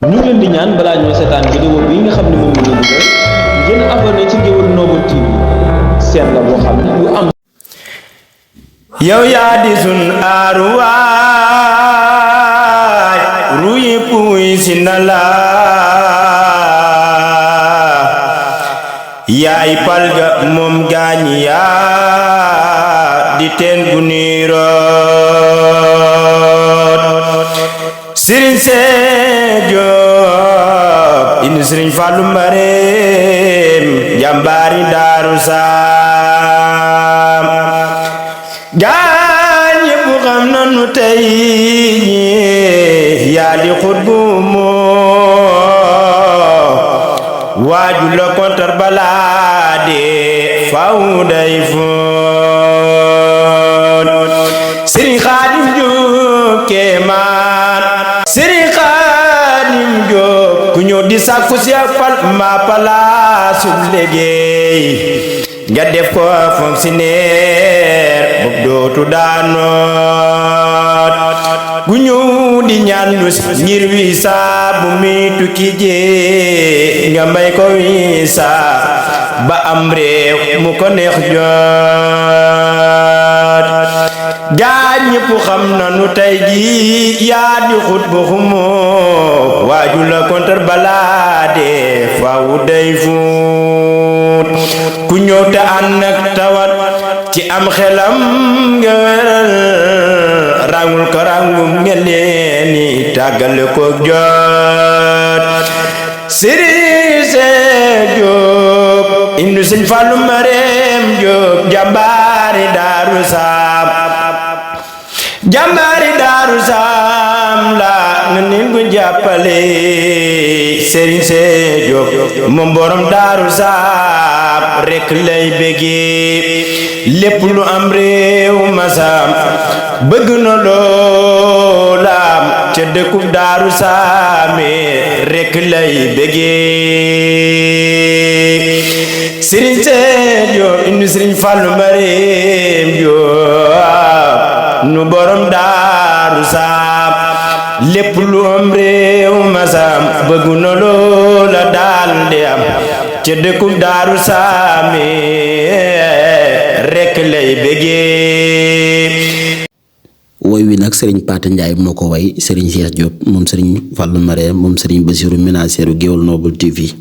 ñu ngi leen di ñaan balaa ñoo seetaan vidéo bi nga xam ne moom la ñu def ngeen abonné ci Ngéwël Noble TV seen la boo xam ne lu am. yow yaa di sun aaruwaay ruyi puy si na la yaay palga moom gaañi yaa di teen bu niiroot Sëriñ Seex Jóob indi Sëriñ Fallu Mareem jàmbaari Daaru Saam gaañi bu xam nanu tey yaa di xutbu moo waaju la kontar balaa de faw day foon Sëriñ Xaadim Jóob kéemaan Sëriñ Xaadim Jóob ku ñëw di sàkku si fal ma palaasu liggéey nga def ko fonctionnaire bopp dootu daanoot ku ñëw di ñaan lu ngir wiisa bu mi tukki jee nga may ko wiisa ba am réew mu ko neex jot gaa ñépp xam nanu tey ji yaa di xut bu xumoo waaju la kontar balaa de faaw day fuut ku ñëw te ànd ak tawat ci am xelam nga wéral rangul ko rangum ngeleeni tàggale ko jot Sëriñ Seex Jóob indi Sëriñ Fallu Mareem Jóob jàmbaari Daaru Saam jàmbaari Daaru Saam la nga nin ko jàppale Sëriñ Seex Jóob moom borom Daaru Saam rekk lay béggee lépp lu am réew masam bëgg na loolaam ca dëkkub Daaru Saame rekk lay béggee Sëriñ Seex Jóob indi Sëriñ Fallu Mareem Jóob nu borom Daaru Saam lépp lu am réew masam bëgg na loola daal di am ca dëkkub Daaru Saame rekk lay béggee. woy wi nag Serigne Pathé Ndiaye moo ko way Serigne Seex Jóob moom Serigne Fallu Mareem moom Serigne Basiru ménagèru Ngéwël Noble TV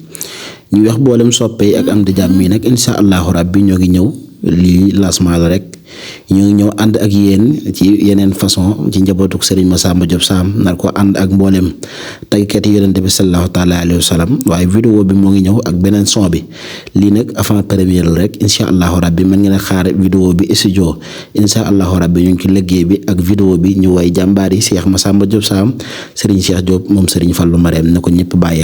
ñu wax boolem soppe yi ak am di jàmm yi nag insha allahu rabbi ñoo ngi ñëw lii lancement la rek ñoo ngi ñëw ànd ak yéen ci yeneen façon ci njabootuk Serigne Massamba Diop Sam nar ko ànd ak mboolem tagkat yi yonent bi sallallahu taala alayhi wa sallam waaye vidéo bi moo ngi ñëw ak beneen son bi lii nag avant première la rek insha allahu rabbi mën ngeen a xaar vidéo bi studio insha allahu rabbi ñu ngi ci liggéey bi ak vidéo bi ñu way jàmbaar yi Cheikh Massamba Diop Sam Serigne Cheikh Diop moom Serigne Fallu Mareem na ko ñëpp bàyyi